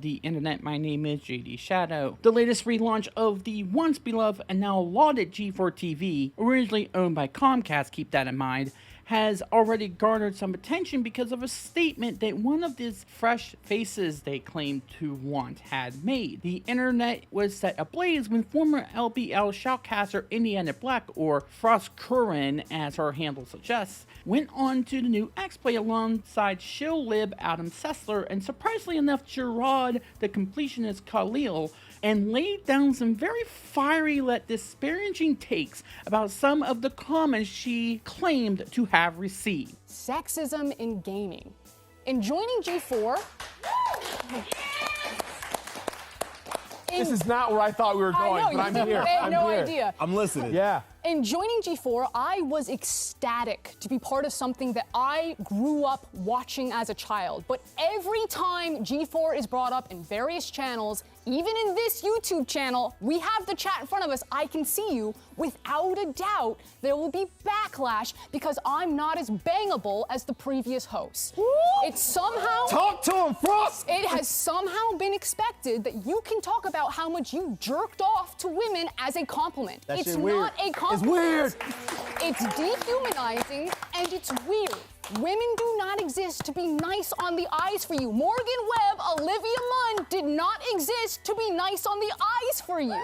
the internet. My name is JD Shadow. The latest relaunch of the once beloved and now lauded G4TV, originally owned by Comcast, keep that in mind, has already garnered some attention because of a statement that one of these fresh faces they claimed to want had made. The internet was set ablaze when former LBL shoutcaster Indiana Black, or Froskurinn as her handle suggests, went on to the new X-Play alongside shill lib Adam Sessler and surprisingly enough Gerard the completionist Khalil, and laid down some very fiery yet disparaging takes about some of the comments she claimed to have received. Sexism in gaming. In joining G4, this is not where I thought we were going, but I'm here. I had no idea. I'm listening. Yeah. In joining G4, I was ecstatic to be part of something that I grew up watching as a child. But every time G4 is brought up in various channels, even in this YouTube channel, we have the chat in front of us, I can see you, without a doubt, there will be backlash because I'm not as bangable as the previous hosts. It's somehow... Talk to him, Frost! It has somehow been expected that you can talk about how much you jerked off to women as a compliment. That it's shit weird. not a compliment. It's weird. It's dehumanizing and it's weird. Women do not exist to be nice on the eyes for you. Morgan Webb, Olivia Munn did not exist to be nice on the eyes for you.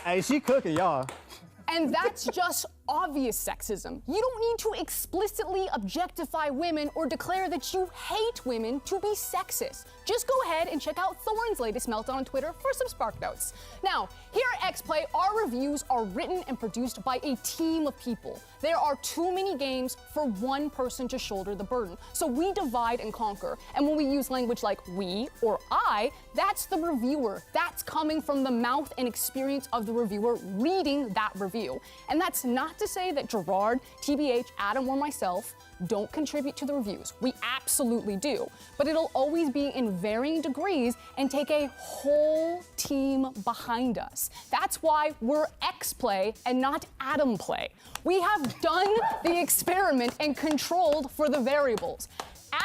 Hey, she cooking, y'all. And that's just obvious sexism. You don't need to explicitly objectify women or declare that you hate women to be sexist. Just go ahead and check out Thorne's latest meltdown on Twitter for some spark notes. Now, here at XPlay, our reviews are written and produced by a team of people. There are too many games for one person to shoulder the burden. So we divide and conquer. And when we use language like we or I, that's the reviewer. That's coming from the mouth and experience of the reviewer reading that review. And that's not to say that Gerard, TBH, Adam, or myself don't contribute to the reviews. We absolutely do. But it'll always be in varying degrees and take a whole team behind us. That's why we're XPlay and not Adam Play. We have done the experiment and controlled for the variables.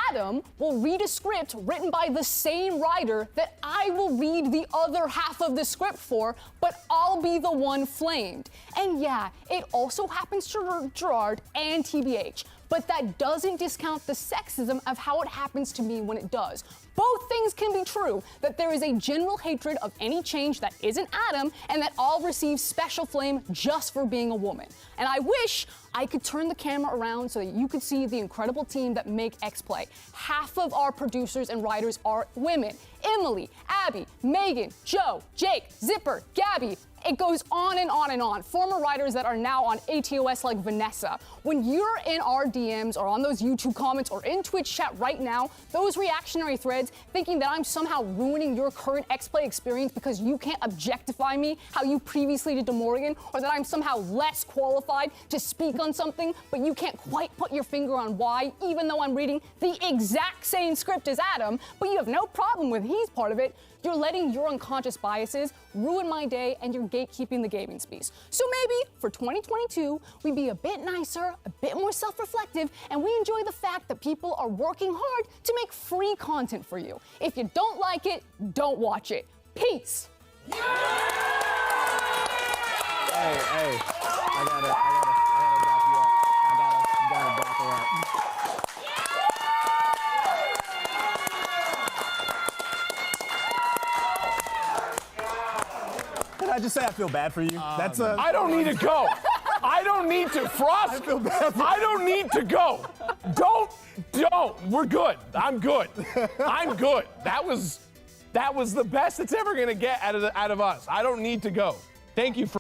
Adam will read a script written by the same writer that I will read the other half of the script for, but I'll be the one flamed. And yeah, it also happens to Gerard and TBH, but that doesn't discount the sexism of how it happens to me when it does. Both things can be true, that there is a general hatred of any change that isn't Adam, and that I'll receive special flame just for being a woman. And I wish I could turn the camera around so that you could see the incredible team that make XPlay. Half of our producers and writers are women. Emily, Abby, Megan, Joe, Jake, Zipper, Gabby. It goes on and on and on. Former writers that are now on ATOS like Vanessa. When you're in our DMs or on those YouTube comments or in Twitch chat right now, those reactionary threads thinking that I'm somehow ruining your current XPlay experience because you can't objectify me how you previously did to Morgan, or that I'm somehow less qualified to speak on something, but you can't quite put your finger on why, even though I'm reading the exact same script as Adam, but you have no problem with he's part of it. You're letting your unconscious biases ruin my day and you're gatekeeping the gaming space. So maybe for 2022, we be a bit nicer, a bit more self-reflective, and we enjoy the fact that people are working hard to make free content for you. If you don't like it, don't watch it. Peace. Hey, I gotta wrap you up. I gotta wrap her up. Can I just say I feel bad for you? I don't need to go. I don't need to. Frost, I don't need to go. Don't. We're good. I'm good. I'm good. That was the best it's ever gonna get out of us. I don't need to go. Thank you for.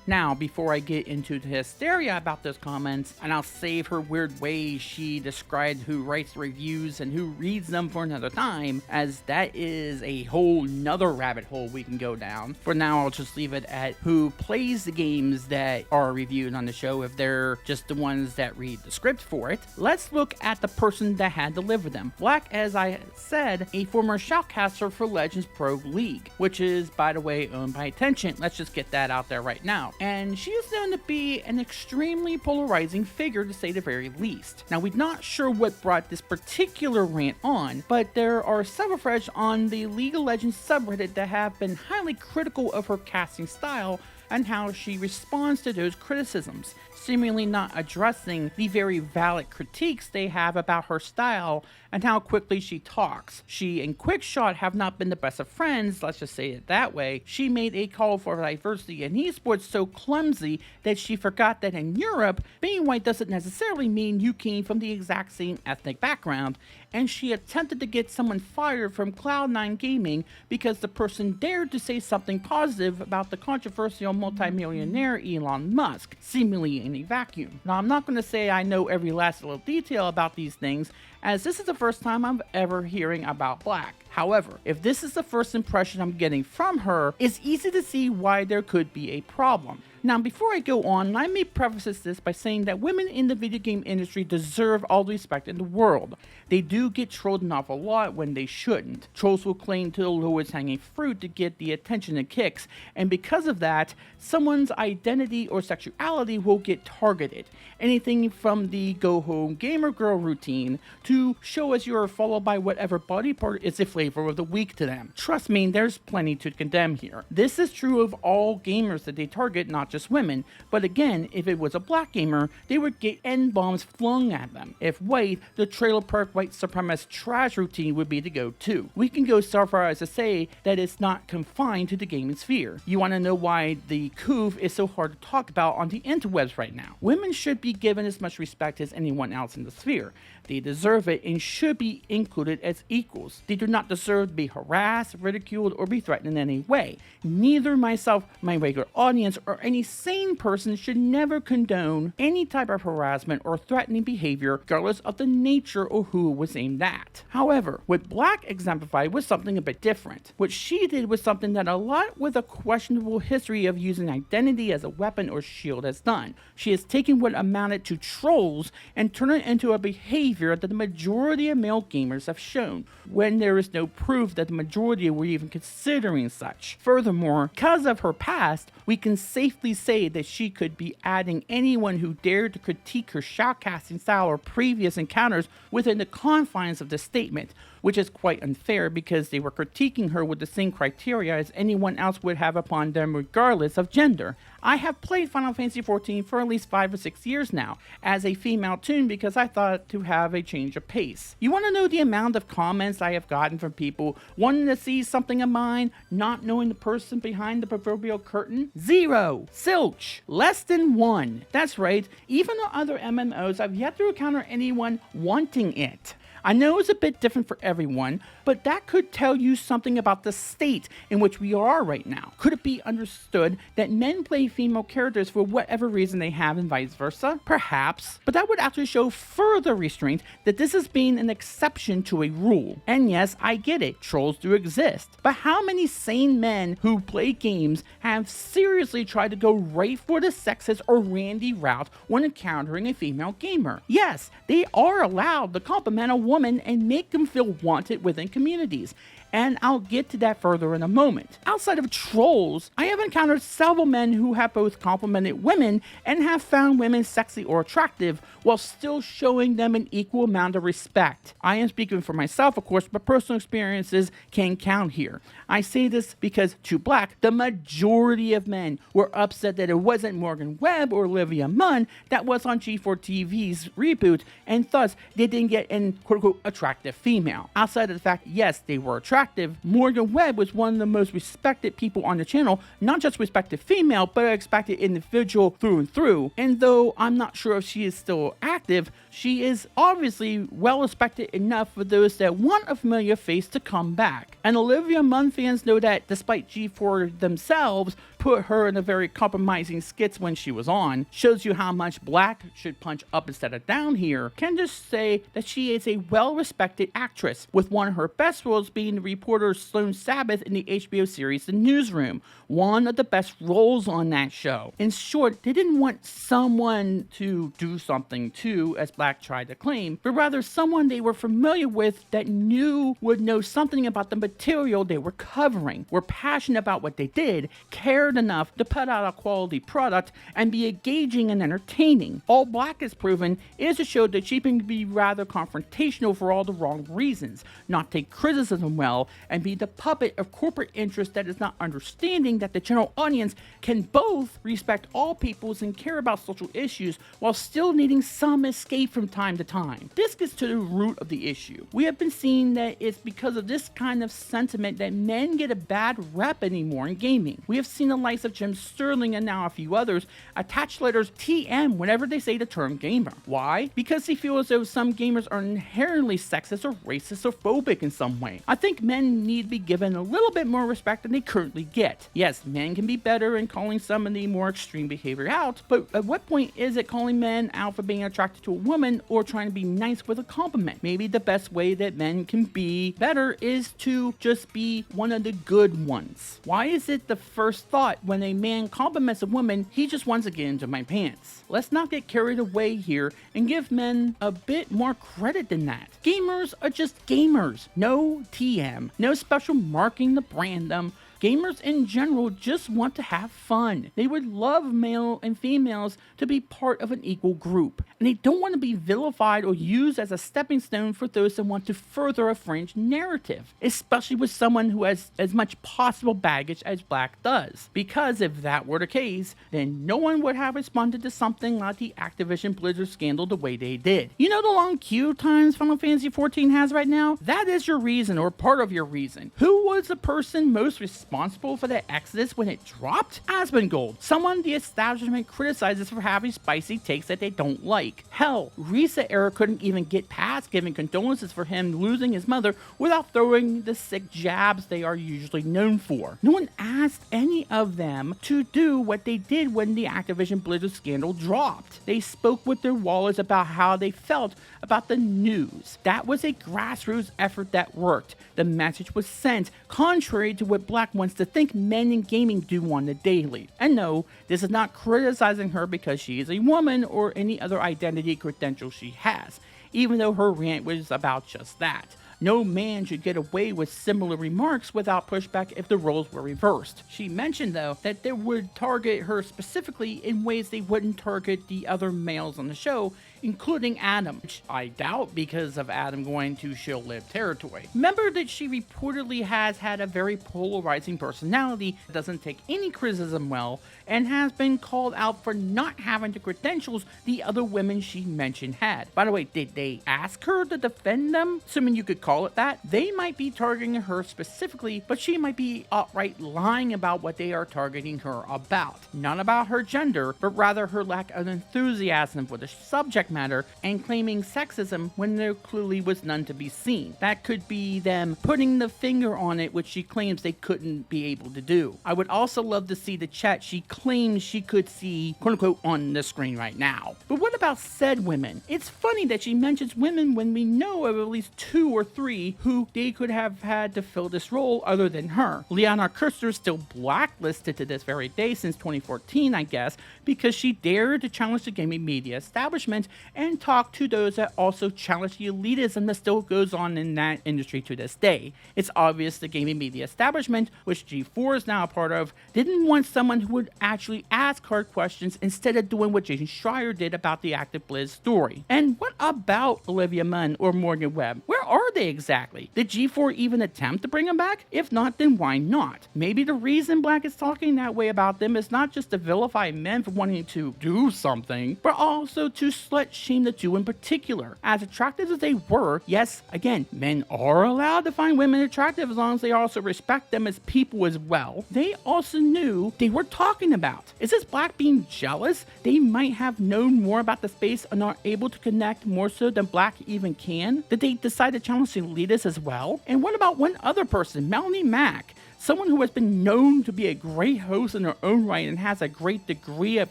Now, before I get into the hysteria about those comments, and I'll save her weird ways she described who writes reviews and who reads them for another time, as that is a whole nother rabbit hole we can go down. For now, I'll just leave it at who plays the games that are reviewed on the show if they're just the ones that read the script for it. Let's look at the person that had delivered them. Black, as I said, a former shoutcaster for Legends Pro League, which is, by the way, owned by Attention. Let's just get that out there right now. and she is known to be an extremely polarizing figure to say the very least. Now, we're not sure what brought this particular rant on, but there are several threads on the League of Legends subreddit that have been highly critical of her casting style and how she responds to those criticisms, seemingly not addressing the very valid critiques they have about her style and how quickly she talks. She and Quickshot have not been the best of friends, let's just say it that way. She made a call for diversity in esports so clumsy that she forgot that in Europe, being white doesn't necessarily mean you came from the exact same ethnic background, and she attempted to get someone fired from Cloud9 Gaming because the person dared to say something positive about the controversial multimillionaire Elon Musk, seemingly in a vacuum. Now, I'm not going to say I know every last little detail about these things, as this is the first time I'm ever hearing about Black. However, if this is the first impression I'm getting from her, it's easy to see why there could be a problem. Now, before I go on, let me preface this by saying that women in the video game industry deserve all the respect in the world. They do get trolled an awful lot when they shouldn't. Trolls will cling to the lowest hanging fruit to get the attention it kicks, and because of that, someone's identity or sexuality will get targeted. Anything from the go home gamer girl routine to show us you're followed by whatever body part is the flavor of the week to them. Trust me, there's plenty to condemn here. This is true of all gamers that they target, not just women, but again, if it was a Black gamer, they would get N-bombs flung at them. If white, the trailer park white supremacist trash routine would be the go-to. We can go so far as to say that it's not confined to the gaming sphere. You want to know why the coof is so hard to talk about on the interwebs right now? Women should be given as much respect as anyone else in the sphere. They deserve it and should be included as equals. They do not deserve to be harassed, ridiculed, or be threatened in any way. Neither myself, my regular audience, or any sane person should never condone any type of harassment or threatening behavior, regardless of the nature or who it was aimed at. However, what Black exemplified was something a bit different. What she did was something that a lot with a questionable history of using identity as a weapon or shield has done. She has taken what amounted to trolls and turned it into a behavior that the majority of male gamers have shown, when there is no proof that the majority were even considering such. Furthermore, because of her past, we can safely say that she could be adding anyone who dared to critique her shoutcasting style or previous encounters within the confines of the statement, which is quite unfair because they were critiquing her with the same criteria as anyone else would have upon them regardless of gender. I have played Final Fantasy XIV for at least 5 or 6 years now, as a female toon because I thought to have a change of pace. You want to know the amount of comments I have gotten from people wanting to see something of mine, not knowing the person behind the proverbial curtain? 0. Zilch. Less than 1. That's right, even on other MMOs, I've yet to encounter anyone wanting it. I know it's a bit different for everyone, but that could tell you something about the state in which we are right now. Could it be understood that men play female characters for whatever reason they have and vice versa? Perhaps, but that would actually show further restraint that this is being an exception to a rule. And yes, I get it, trolls do exist, but how many sane men who play games have seriously tried to go right for the sexist or randy route when encountering a female gamer? Yes, they are allowed to compliment a woman and make them feel wanted within communities, and I'll get to that further in a moment. Outside of trolls, I have encountered several men who have both complimented women and have found women sexy or attractive while still showing them an equal amount of respect. I am speaking for myself, of course, but personal experiences can count here. I say this because, to Black, the majority of men were upset that it wasn't Morgan Webb or Olivia Munn that was on G4TV's reboot, and thus they didn't get an quote-unquote attractive female. Outside of the fact, yes, they were attractive, Morgan Webb was one of the most respected people on the channel, not just respected female, but a respected individual through and through. And though I'm not sure if she is still active, she is obviously well respected enough for those that want a familiar face to come back. And Olivia Munn fans know that despite G4 themselves put her in a very compromising skits when she was on, shows you how much Black should punch up instead of down here, can just say that she is a well-respected actress, with one of her best roles being the reporter Sloane Sabbath in the HBO series The Newsroom, one of the best roles on that show. In short, they didn't want someone to do something to, as Black tried to claim, but rather someone they were familiar with that knew would know something about the material they were covering, were passionate about what they did, cared enough to put out a quality product, and be engaging and entertaining. All Black has proven is a show that she can be rather confrontational for all the wrong reasons, not take criticism well, and be the puppet of corporate interest that is not understanding that the general audience can both respect all peoples and care about social issues while still needing some escape from time to time. This gets to the root of the issue. We have been seeing that it's because of this kind of sentiment that men get a bad rep anymore in gaming. We have seen the likes of Jim Sterling and now a few others attach letters TM whenever they say the term gamer. Why? Because they feel as though some gamers are inherently sexist or racist or phobic in some way. I think men need to be given a little bit more respect than they currently get. Yes, men can be better in calling some of the more extreme behavior out, but at what point is it calling men out for being attracted to a woman or trying to be nice with a compliment? Maybe the best way that men can be better is to just be one of the good ones. Why is it the first thought when a man compliments a woman, he just wants to get into my pants? Let's not get carried away here and give men a bit more credit than that. Gamers are just gamers. No TM, no special marking to brand them. Gamers in general just want to have fun. They would love male and females to be part of an equal group, and they don't want to be vilified or used as a stepping stone for those that want to further a fringe narrative, especially with someone who has as much possible baggage as Black does. Because if that were the case, then no one would have responded to something like the Activision Blizzard scandal the way they did. You know the long queue times Final Fantasy XIV has right now? That is your reason, or part of your reason. Who was the person most responsible for the exodus when it dropped? Asmongold, someone the establishment criticizes for having spicy takes that they don't like. Hell, Reset Era couldn't even get past giving condolences for him losing his mother without throwing the sick jabs they are usually known for. No one asked any of them to do what they did when the Activision Blizzard scandal dropped. They spoke with their wallets about how they felt about the news. That was a grassroots effort that worked. The message was sent, contrary to what Black wants to think men in gaming do on the daily. And no, this is not criticizing her because she is a woman or any other identity credential she has, even though her rant was about just that. No man should get away with similar remarks without pushback if the roles were reversed. She mentioned, though, that they would target her specifically in ways they wouldn't target the other males on the show, including Adam, which I doubt because of Adam going to shill live territory. Remember that she reportedly has had a very polarizing personality, doesn't take any criticism well, and has been called out for not having the credentials the other women she mentioned had. By the way, did they ask her to defend them? Assuming you could call it that. They might be targeting her specifically, but she might be outright lying about what they are targeting her about. Not about her gender, but rather her lack of enthusiasm for the subject matter and claiming sexism when there clearly was none to be seen. That could be them putting the finger on it, which she claims they couldn't be able to do. I would also love to see the chat she claims she could see, quote unquote, on the screen right now. But what about said women? It's funny that she mentions women when we know of at least 2 or 3 who they could have had to fill this role other than her. Liana Kirster is still blacklisted to this very day since 2014, I guess, because she dared to challenge the gaming media establishment and talk to those that also challenge the elitism that still goes on in that industry to this day. It's obvious the gaming media establishment, which G4 is now a part of, didn't want someone who would actually ask hard questions instead of doing what Jason Schreier did about the Active Blizz story. And what about Olivia Munn or Morgan Webb? Where are they exactly? Did G4 even attempt to bring them back? If not, then why not? Maybe the reason Black is talking that way about them is not just to vilify men for wanting to do something, but also to slut shame the 2 in particular. As attractive as they were, yes, again, men are allowed to find women attractive as long as they also respect them as people as well. They also knew they were talking about. Is this Black being jealous? They might have known more about the space and are able to connect more so than Black even can? Did they decide to challenge the elitists as well? And what about one other person, Melanie Mack? someone who has been known to be a great host in her own right and has a great degree of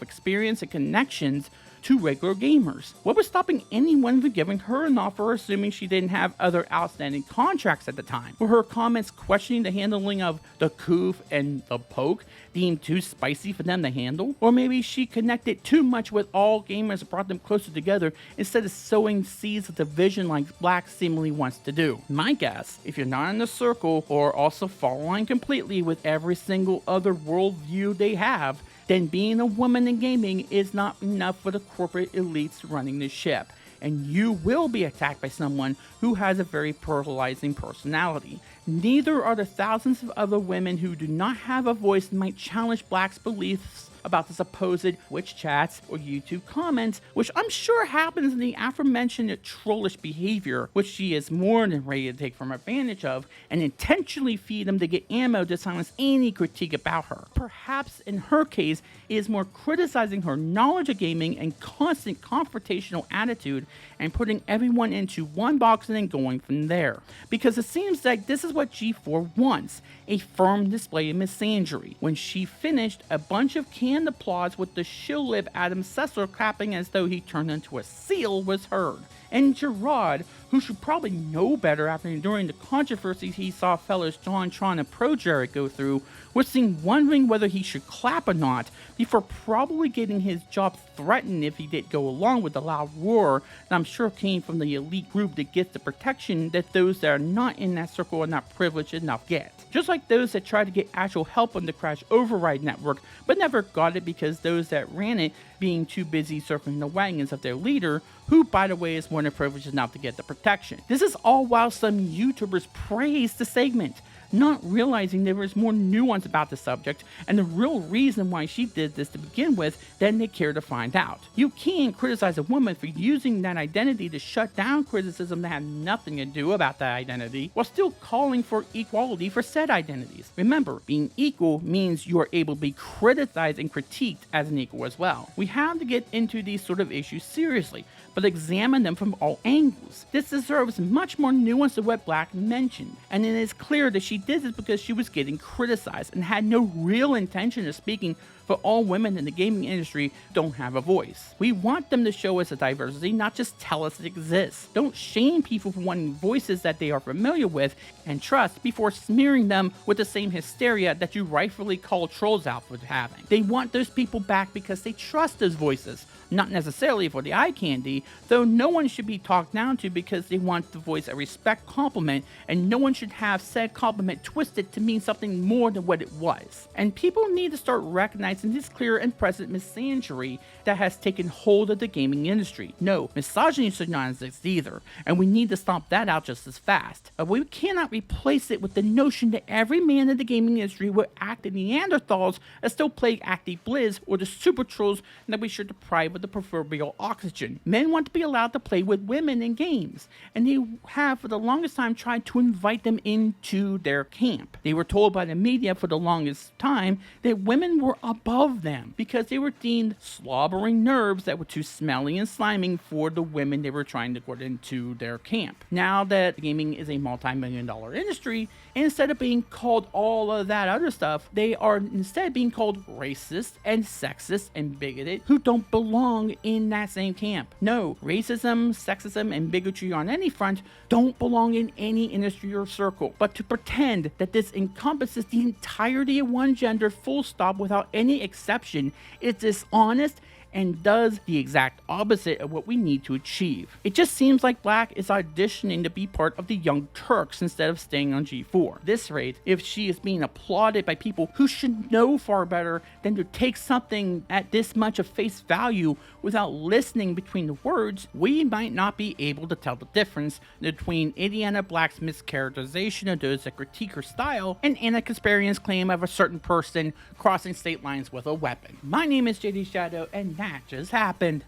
experience and connections to regular gamers. What was stopping anyone from giving her an offer, assuming she didn't have other outstanding contracts at the time? Were her comments questioning the handling of the coof and the poke deemed too spicy for them to handle? Or maybe she connected too much with all gamers and brought them closer together instead of sowing seeds of division like Black seemingly wants to do. My guess, if you're not in the circle or also following completely with every single other worldview they have, then being a woman in gaming is not enough for the corporate elites running the ship, and you will be attacked by someone who has a very polarizing personality. Neither are the thousands of other women who do not have a voice and might challenge Black's beliefs about the supposed Twitch chats or YouTube comments, which I'm sure happens in the aforementioned trollish behavior, which she is more than ready to take from advantage of and intentionally feed them to get ammo to silence any critique about her. Perhaps in her case, it is more criticizing her knowledge of gaming and constant confrontational attitude and putting everyone into one box and then going from there. Because it seems like this is what G4 wants, a firm display of misandry. When she finished, a bunch of canned applause with the shill Adam Sessler clapping as though he turned into a seal was heard. And Gerard, who should probably know better after enduring the controversies he saw fellows John Tron and Pro Jared go through, was seen wondering whether he should clap or not before probably getting his job threatened if he did go along with the loud roar that I'm sure came from the elite group that gets the protection that those that are not in that circle are not privileged enough get. Just like those that tried to get actual help on the Crash Override network but never got it because those that ran it being too busy circling the wagons of their leader, who by the way is more than privileged enough to get the protection. This is all while some YouTubers praise the segment, not realizing there is more nuance about the subject and the real reason why she did this to begin with than they care to find out. You can't criticize a woman for using that identity to shut down criticism that had nothing to do about that identity while still calling for equality for said identities. Remember, being equal means you are able to be criticized and critiqued as an equal as well. We have to get into these sort of issues seriously, but examine them from all angles. This deserves much more nuance than what Black mentioned, and it is clear that she did this because she was getting criticized and had no real intention of speaking for all women in the gaming industry don't have a voice. We want them to show us a diversity, not just tell us it exists. Don't shame people for wanting voices that they are familiar with and trust before smearing them with the same hysteria that you rightfully call trolls out for having. They want those people back because they trust those voices, not necessarily for the eye candy, though no one should be talked down to because they want to voice a respect compliment, and no one should have said compliment twisted to mean something more than what it was. And people need to start recognizing this clear and present misandry that has taken hold of the gaming industry. No, misogyny should not exist either, and we need to stomp that out just as fast. But we cannot replace it with the notion that every man in the gaming industry will act in Neanderthals and still play active blizz or the super trolls that we should deprive of the proverbial oxygen. Men want to be allowed to play with women in games, and they have for the longest time tried to invite them into their camp. They were told by the media for the longest time that women were above them because they were deemed slobbering nerves that were too smelly and sliming for the women they were trying to put into their camp. Now that gaming is a multi-million-dollar industry, instead of being called all of that other stuff, they are instead being called racist and sexist and bigoted who don't belong in that same camp. No, racism, sexism, and bigotry on any front don't belong in any industry or circle. But to pretend that this encompasses the entirety of one gender full stop without any exception is dishonest and does the exact opposite of what we need to achieve. It just seems like Black is auditioning to be part of the Young Turks instead of staying on G4. At this rate, if she is being applauded by people who should know far better than to take something at this much of face value without listening between the words, we might not be able to tell the difference between Indiana Black's mischaracterization of those that critique her style and Anna Kasparian's claim of a certain person crossing state lines with a weapon. My name is JD Shadow, and that just happened.